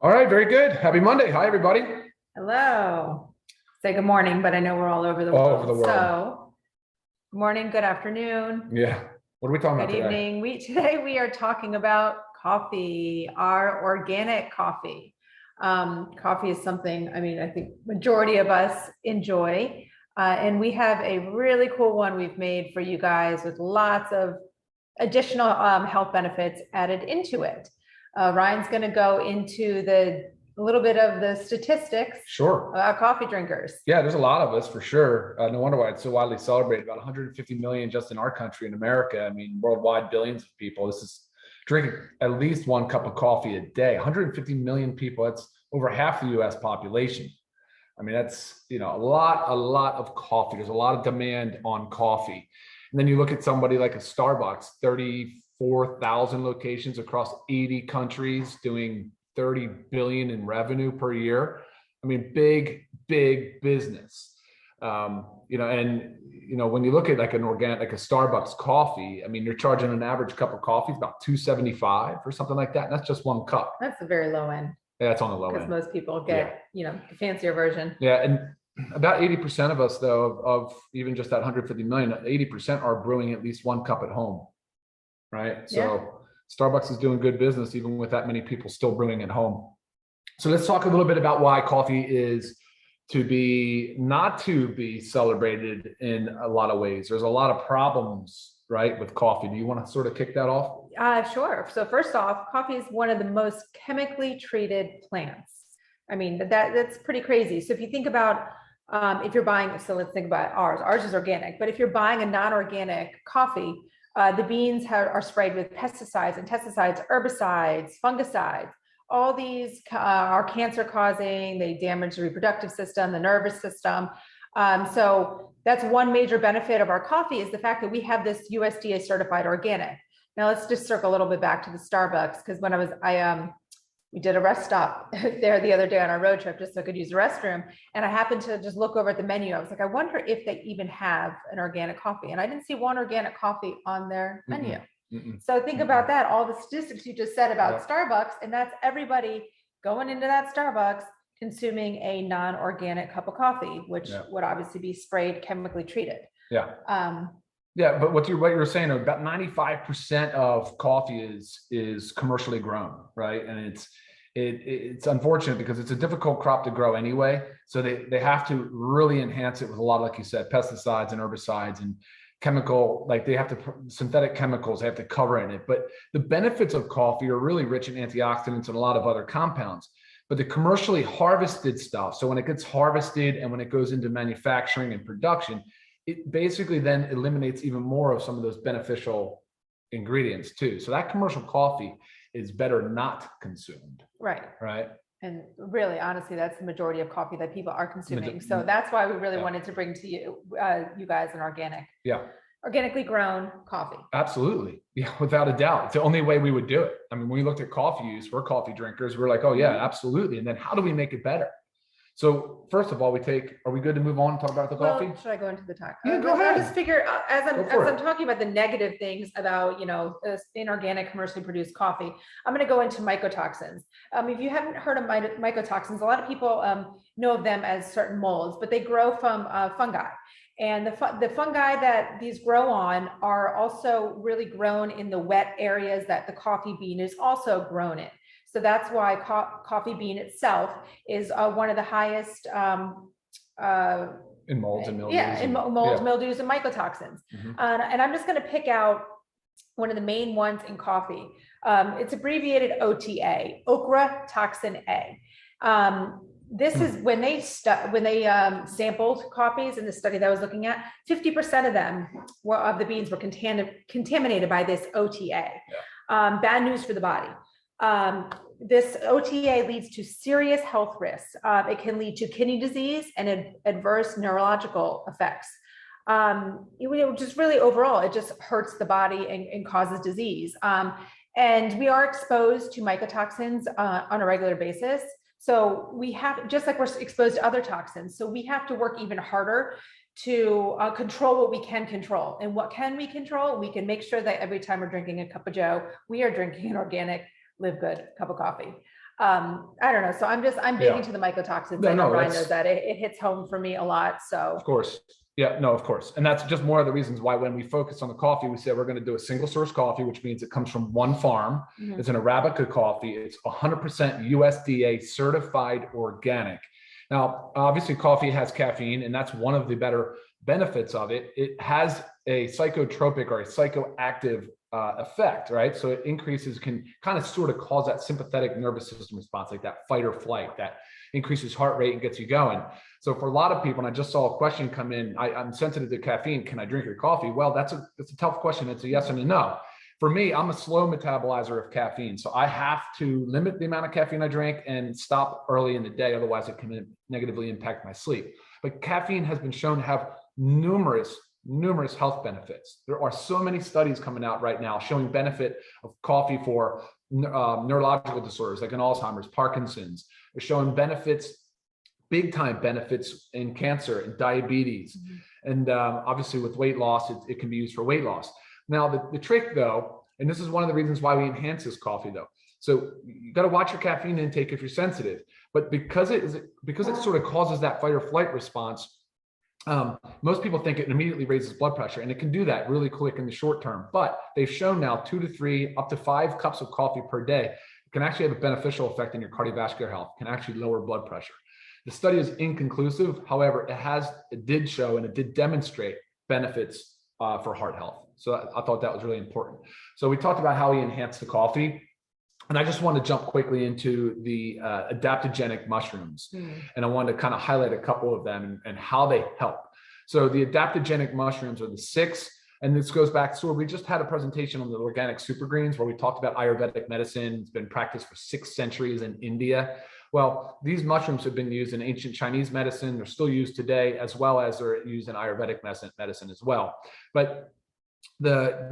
All right, very good. Happy Monday. Hi, everybody. Hello. Say good morning, but I know we're all over the world. All over the world. So, good morning, good afternoon. Yeah. What are we talking about Good today? evening. Today we are talking about coffee, our organic coffee. Coffee is something, I think majority of us enjoy. And we have a really cool one we've made for you guys with lots of additional health benefits added into it. Ryan's going to go into a little bit of the statistics. Sure. About coffee drinkers. Yeah, there's a lot of us for sure. No wonder why it's so widely celebrated. About 150 million just in our country, in America. I mean, worldwide, billions of people. This is drinking at least one cup of coffee a day. 150 million people. That's over half the U.S. population. I mean, that's, a lot of coffee. There's a lot of demand on coffee. And then you look at somebody like a Starbucks, 34,000 locations across 80 countries, doing 30 billion in revenue per year. I mean, big business. When you look at like an organic, like a Starbucks coffee, I mean, you're charging an average cup of coffee about $2.75 or something like that. And that's just one cup. That's the very low end. Yeah, that's on the low end. Because most people get, the fancier version. Yeah. And about 80% of us, though, of even just that 150 million, 80% are brewing at least one cup at home. Right. So Starbucks is doing good business, even with that many people still brewing at home. So let's talk a little bit about why coffee is not to be celebrated in a lot of ways. There's a lot of problems, right, with coffee. Do you want to sort of kick that off? Sure. So first off, coffee is one of the most chemically treated plants. I mean, that's pretty crazy. So if you think about if you're buying, so let's think about ours is organic, but if you're buying a non-organic coffee, the beans are sprayed with pesticides, insecticides, herbicides, fungicides. All these are cancer causing. They damage the reproductive system, the nervous system. So that's one major benefit of our coffee is the fact that we have this USDA certified organic. Now let's just circle a little bit back to the Starbucks, because when we did a rest stop there the other day on our road trip just so I could use the restroom. And I happened to just look over at the menu. I was like, I wonder if they even have an organic coffee. And I didn't see one organic coffee on their menu. So think about that, all the statistics you just said about Starbucks, and that's everybody going into that Starbucks consuming a non-organic cup of coffee, which would obviously be sprayed, chemically treated. But what you were saying, about 95% of coffee is commercially grown, right? And it's unfortunate because it's a difficult crop to grow anyway. So they have to really enhance it with a lot of, like you said, pesticides and herbicides and chemical, like they have to synthetic chemicals, they have to cover in it. But the benefits of coffee are really rich in antioxidants and a lot of other compounds. But the commercially harvested stuff, so when it gets harvested and when it goes into manufacturing and production, it basically then eliminates even more of some of those beneficial ingredients too. So that commercial coffee is better not consumed. Right. And really, honestly, that's the majority of coffee that people are consuming. So that's why we really wanted to bring to you, you guys, an organically grown coffee. Absolutely. Yeah, without a doubt. It's the only way we would do it. I mean, when we looked at coffee use, we're coffee drinkers. We're like, oh yeah, absolutely. And then how do we make it better? So first of all, are we good to move on and talk about the coffee? Should I go into the talk? Yeah, go ahead. I just figure as I'm talking about the negative things about, inorganic commercially produced coffee, I'm going to go into mycotoxins. If you haven't heard of mycotoxins, a lot of people know of them as certain molds, but they grow from fungi. And the fungi that these grow on are also really grown in the wet areas that the coffee bean is also grown in. So that's why coffee bean itself is one of the highest in molds and mildews. Yeah, in molds, mildews, and mycotoxins. And I'm just going to pick out one of the main ones in coffee. It's abbreviated OTA, okra toxin A. This is when they sampled coffees in the study that I was looking at, 50% of them of the beans were contaminated by this OTA. Bad news for the body. This OTA leads to serious health risks. It can lead to kidney disease and adverse neurological effects. Just really overall, it just hurts the body and causes disease. And we are exposed to mycotoxins on a regular basis. So we have, just like we're exposed to other toxins, so we have to work even harder to control what we can control. And what can we control? We can make sure that every time we're drinking a cup of joe, we are drinking an organic LiveGood cup of coffee. I don't know. So I'm big into the mycotoxins. No, I know Ryan that's- knows that it hits home for me a lot. So Of course. Yeah, no, of course. And that's just more of the reasons why when we focus on the coffee, we say we're going to do a single source coffee, which means it comes from one farm. Mhm. It's an Arabica coffee. It's 100% USDA certified organic. Now, obviously coffee has caffeine, and that's one of the better benefits of it. It has a psychotropic or a psychoactive effect, right? So it increases, can kind of sort of cause that sympathetic nervous system response, like that fight or flight, that increases heart rate and gets you going. So for a lot of people, and I just saw a question come in, I'm sensitive to caffeine. Can I drink your coffee? Well, that's a tough question. It's a yes and a no. For me, I'm a slow metabolizer of caffeine. So I have to limit the amount of caffeine I drink and stop early in the day. Otherwise, it can negatively impact my sleep. But caffeine has been shown to have numerous health benefits. There are so many studies coming out right now showing benefit of coffee for neurological disorders like in Alzheimer's, Parkinson's. They're showing benefits, big time benefits in cancer and diabetes. Mm-hmm. And obviously with weight loss, it can be used for weight loss. Now the trick though, and this is one of the reasons why we enhance this coffee though. So you got to watch your caffeine intake if you're sensitive, but because it sort of causes that fight or flight response, most people think it immediately raises blood pressure, and it can do that really quick in the short term. But they've shown now 2 to 3, up to 5 cups of coffee per day can actually have a beneficial effect on your cardiovascular health, can actually lower blood pressure. The study is inconclusive. However, it did show and it did demonstrate benefits for heart health. So I thought that was really important. So we talked about how we enhance the coffee. And I just want to jump quickly into the adaptogenic mushrooms. And I wanted to kind of highlight a couple of them and how they help. So the adaptogenic mushrooms are the 6, and this goes back, so we just had a presentation on the organic super greens where we talked about Ayurvedic medicine. It's been practiced for 6 centuries in India. Well, these mushrooms have been used in ancient Chinese medicine. They're still used today, as well as they're used in Ayurvedic medicine as well. But the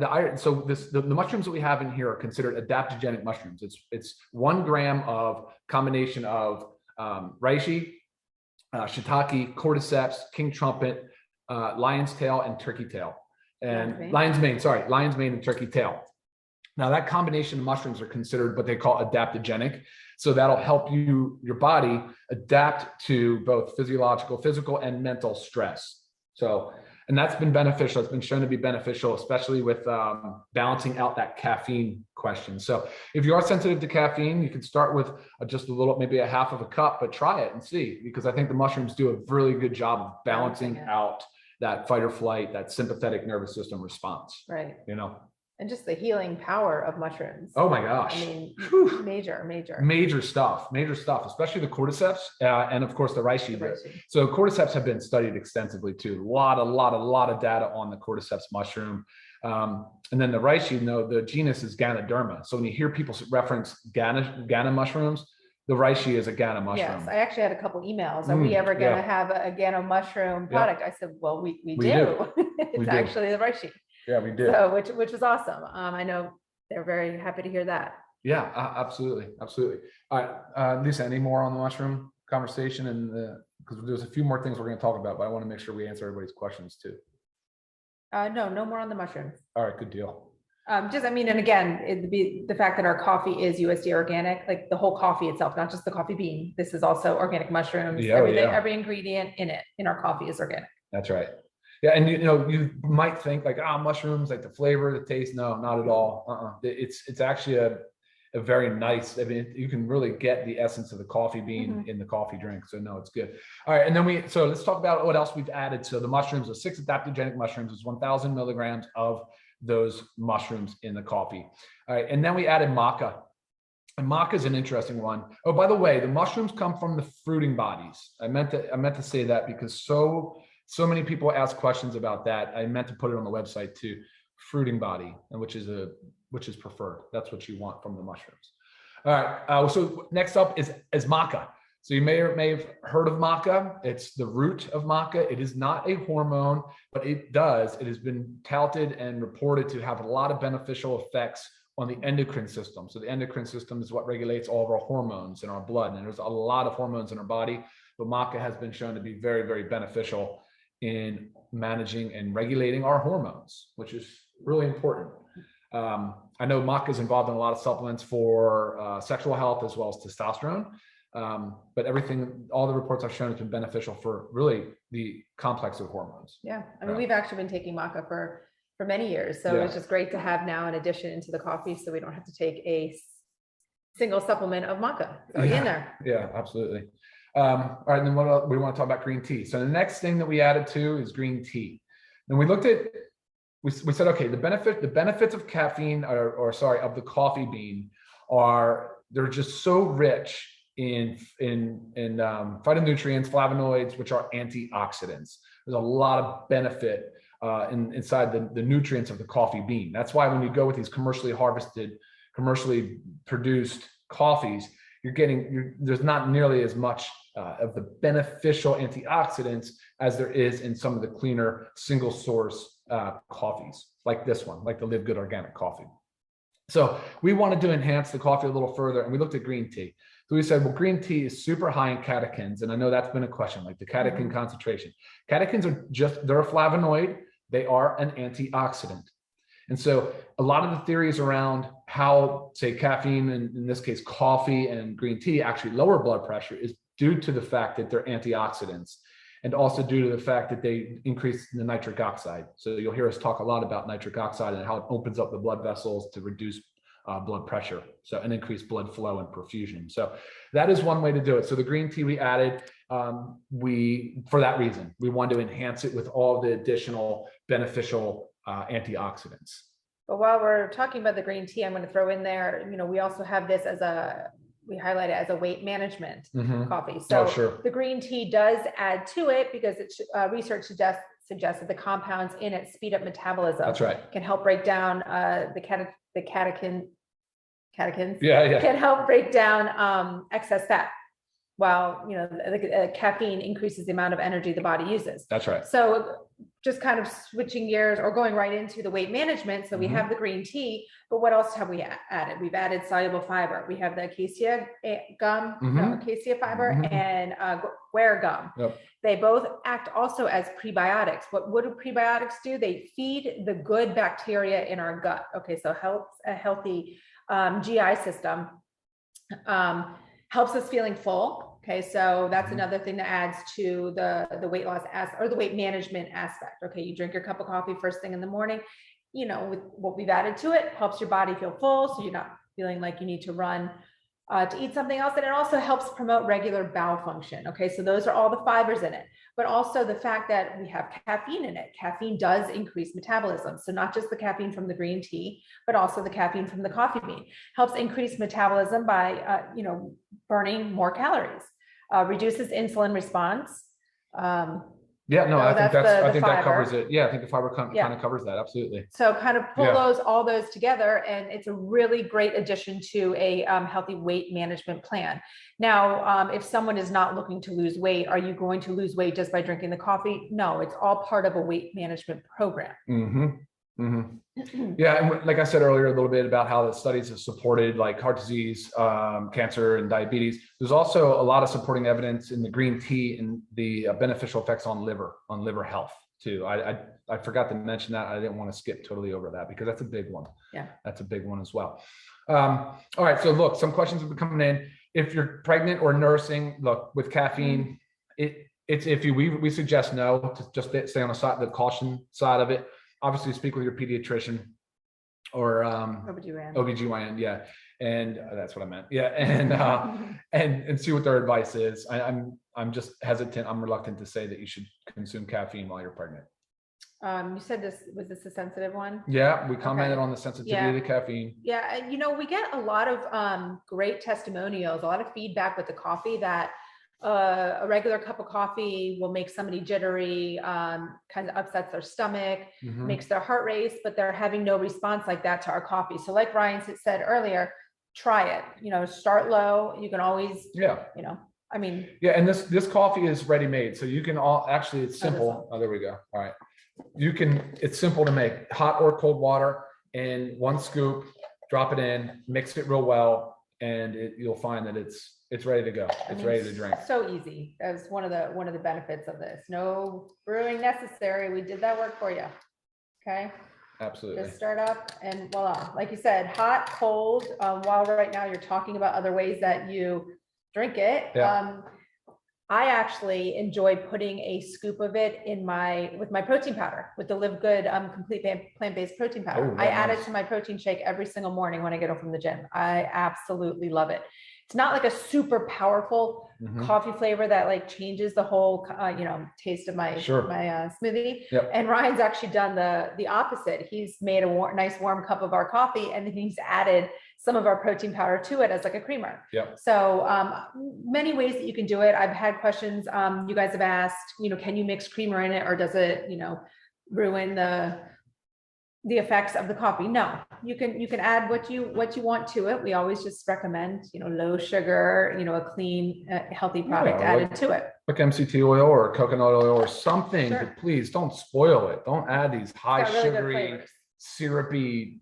mushrooms that we have in here are considered adaptogenic mushrooms. It's 1 gram of combination of reishi, shitake, cordyceps, king trumpet, lion's tail, and turkey tail, and lion's mane and turkey tail. Now that combination of mushrooms are considered what they call adaptogenic. So that'll help your body adapt to both physical and mental stress. So, and that's been beneficial. It's been shown to be beneficial, especially with balancing out that caffeine question. So if you are sensitive to caffeine, you can start with just a little, maybe a half of a cup, but try it and see, because I think the mushrooms do a really good job of balancing out that fight or flight, that sympathetic nervous system response. Right. You know, and just the healing power of mushrooms. Oh my gosh. I mean, major stuff, especially the cordyceps and of course the reishi. So cordyceps have been studied extensively too. A lot of data on the cordyceps mushroom. And then the reishi, the genus is Ganoderma. So when you hear people reference Gana mushrooms, the reishi is a Gana mushroom. Yes, I actually had a couple emails. Are we ever going to have a Gana mushroom product? I said, well, we do. It's actually the reishi. Yeah, we did. So, which was awesome. I know they're very happy to hear that. Yeah, absolutely. All right, Lisa, any more on the mushroom conversation? And because there's a few more things we're going to talk about, but I want to make sure we answer everybody's questions too. No more on the mushrooms. All right, good deal. And again, it'd be the fact that our coffee is USDA organic, like the whole coffee itself, not just the coffee bean. This is also organic mushrooms. Every ingredient in our coffee is organic. That's right. Yeah, and you might think like, mushrooms, like the flavor, the taste. No, not at all. It's actually a very nice. I mean, you can really get the essence of the coffee bean in the coffee drink. So no, it's good. All right, and then let's talk about what else we've added. So the mushrooms, the 6 adaptogenic mushrooms, is 1,000 milligrams of those mushrooms in the coffee. All right, and then we added maca. And maca is an interesting one. Oh, by the way, the mushrooms come from the fruiting bodies. I meant to say that because so many people ask questions about that. I meant to put it on the website too. Fruiting body, and which is preferred. That's what you want from the mushrooms. All right. So next up is maca. So you may have heard of maca. It's the root of maca. It is not a hormone, but it has been touted and reported to have a lot of beneficial effects on the endocrine system. So the endocrine system is what regulates all of our hormones in our blood. And there's a lot of hormones in our body, but maca has been shown to be very, very beneficial in managing and regulating our hormones, which is really important. I I know maca is involved in a lot of supplements for sexual health as well as testosterone. But all the reports I've shown has been beneficial for really the complex of hormones. Yeah. I mean, we've actually been taking maca for many years. So it's just great to have now an addition into the coffee so we don't have to take a single supplement of maca in there. Yeah, absolutely. All right, then we want to talk about green tea. So the next thing that we added to is green tea. And we looked at, we said, okay, the benefits of caffeine of the coffee bean they're just so rich in phytonutrients, flavonoids, which are antioxidants. There's a lot of benefit inside the nutrients of the coffee bean. That's why when you go with these commercially harvested, commercially produced coffees, there's not nearly as much of the beneficial antioxidants as there is in some of the cleaner single source coffees, like this one, like the LiveGood organic coffee. So we wanted to enhance the coffee a little further, and we looked at green tea. So we said, well, green tea is super high in catechins, and I know that's been a question, like the catechin concentration. Catechins they're a flavonoid. They are an antioxidant. And so a lot of the theories around how, say, caffeine, and in this case, coffee and green tea actually lower blood pressure is due to the fact that they're antioxidants, and also due to the fact that they increase the nitric oxide. So you'll hear us talk a lot about nitric oxide and how it opens up the blood vessels to reduce blood pressure, and increase blood flow and perfusion. So that is one way to do it. So the green tea we added, for that reason, we wanted to enhance it with all the additional beneficial antioxidants. But while we're talking about the green tea, I'm going to throw in there, we also have this we highlight it as a weight management coffee. So the green tea does add to it because research suggests that the compounds in it speed up metabolism. That's right. Can help break down the catechins. Yeah. Can help break down excess fat. While the caffeine increases the amount of energy the body uses. That's right. So just kind of switching gears or going right into the weight management. So we have the green tea, but what else have we added? We've added soluble fiber. We have the acacia gum, acacia fiber, and guar gum. Yep. They both act also as prebiotics. What do prebiotics do? They feed the good bacteria in our gut. Okay, so helps a healthy GI system. Helps us feeling full. Okay, so that's another thing that adds to the weight loss or the weight management aspect. Okay, you drink your cup of coffee first thing in the morning. With what we've added to it, helps your body feel full, so you're not feeling like you need to run to eat something else. And it also helps promote regular bowel function. Okay, so those are all the fibers in it, but also the fact that we have caffeine in it. Caffeine does increase metabolism. So not just the caffeine from the green tea, but also the caffeine from the coffee bean helps increase metabolism by, burning more calories, reduces insulin response. I think that covers it. Yeah, I think the fiber kind of covers that. Absolutely. So kind of pull all those together, and it's a really great addition to a healthy weight management plan. Now, if someone is not looking to lose weight, are you going to lose weight just by drinking the coffee? No, it's all part of a weight management program. Yeah, and like I said earlier, a little bit about how the studies have supported like heart disease, cancer, and diabetes. There's also a lot of supporting evidence in the green tea and the beneficial effects on liver health too. I forgot to mention that. I didn't want to skip totally over that because that's a big one. Yeah, that's a big one as well. All right, so look, some questions have been coming in. If you're pregnant or nursing, look, with caffeine, we suggest no, to just stay on the caution side of it. Obviously, speak with your pediatrician or OBGYN, yeah, and that's what I meant, yeah, and see what their advice is. I'm just hesitant. I'm reluctant to say that you should consume caffeine while you're pregnant. You said was this a sensitive one? Yeah, we commented on the sensitivity to caffeine. Yeah, we get a lot of great testimonials, a lot of feedback with the coffee that a regular cup of coffee will make somebody jittery, kind of upsets their stomach, makes their heart race, but they're having no response like that to our coffee. So like Ryan said earlier, try it, start low. You can always, and this coffee is ready made. So you can it's simple. Oh, there we go. All right. It's simple to make. Hot or cold water and 1 scoop, drop it in, mix it real well. And you'll find that it's ready to go. It's ready to drink. So easy. That's one of the benefits of this. No brewing necessary. We did that work for you. Okay. Absolutely. Just start up and voila. Like you said, hot, cold, while right now you're talking about other ways that you drink it. Yeah. I actually enjoy putting a scoop of it in with my protein powder, with the LiveGood complete plant-based protein powder. Oh, I add nice. it to my protein shake every single morning when I get home from the gym. I absolutely love it. It's not like a super powerful coffee flavor that like changes the whole, taste of my smoothie. Yep. And Ryan's actually done the opposite. He's made a nice warm cup of our coffee, and then he's added some of our protein powder to it as like a creamer. Yep. So many ways that you can do it. I've had questions. You guys have asked, can you mix creamer in it, or does it, ruin the effects of the coffee? No, you can add what you want to it. We always just recommend, low sugar, a clean, healthy product added to it. Like MCT oil or coconut oil or something, Sure. but please don't spoil it. Don't add these high Really sugary, syrupy,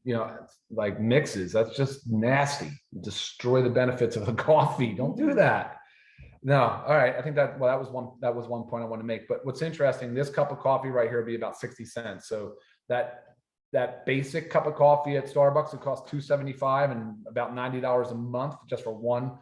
like mixes. That's just nasty. Destroy the benefits of the coffee. Don't do that. No. All right. I think that was one point I want to make. But what's interesting, this cup of coffee right here would be about 60 cents. So that basic cup of coffee at Starbucks, it costs $2.75 and about $90 a month just for one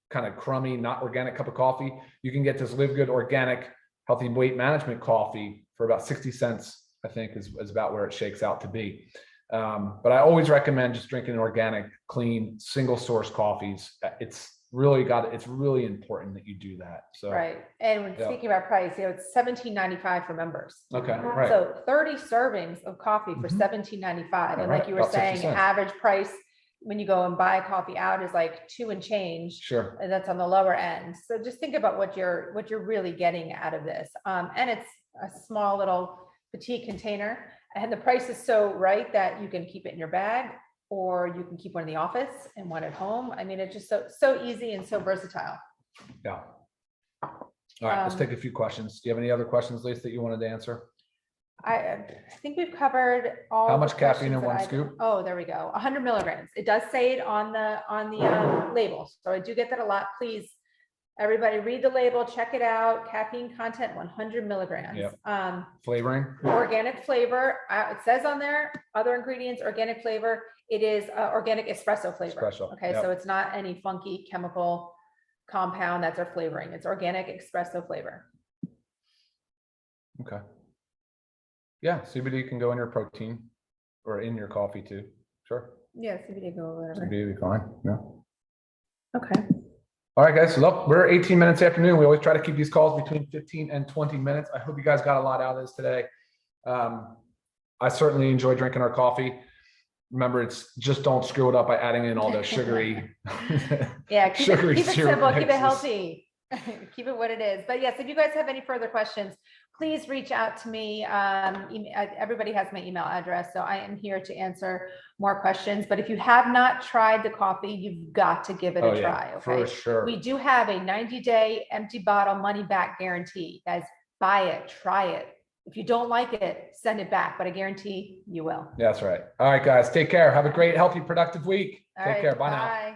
kind of crummy, not organic cup of coffee. You can get this LiveGood organic healthy weight management coffee for about 60 cents, I think is about where it shakes out to be. But I always recommend just drinking organic, clean, single source coffees. It's really important that you do that. So right. And when speaking about price, it's $17.95 for members. Okay. Right. So 30 servings of coffee for $17.95. And like you were saying, average price when you go and buy a coffee out is like $2 and change. Sure. And that's on the lower end. So just think about what you're really getting out of this. And it's a small little petite container, and the price is so right that you can keep it in your bag, or you can keep one in the office and one at home. I mean, it's just so easy and so versatile. Yeah. All right, let's take a few questions. Do you have any other questions, Lisa, that you wanted to answer? I think we've covered all. How much caffeine in one scoop? Oh, there we go. 100 milligrams. It does say it on the label. So I do get that a lot. Please, everybody read the label, check it out. Caffeine content, 100 milligrams. Yep. Flavoring? Organic flavor. It says on there, other ingredients, organic flavor. It is organic espresso flavor. Espresso. Okay, so it's not any funky chemical compound that's our flavoring. It's organic espresso flavor. Okay. Yeah, CBD can go in your protein or in your coffee too. Sure. Yeah, CBD go whatever. CBD will be fine. Yeah. Okay. All right, guys. So look, we're 18 minutes afternoon. We always try to keep these calls between 15 and 20 minutes. I hope you guys got a lot out of this today. I certainly enjoy drinking our coffee. Remember, it's just don't screw it up by adding in all the sugary. Yeah, keep it simple, keep it mixes. Healthy, keep it what it is. But yes, if you guys have any further questions, please reach out to me. Everybody has my email address, so I am here to answer more questions. But if you have not tried the coffee, you've got to give it a try. Okay, for sure. We do have a 90-day empty bottle money back guarantee. Guys, buy it, try it. If you don't like it, send it back, but I guarantee you will. That's right. All right, guys, take care. Have a great, healthy, productive week. All Take right, care. Bye now. bye.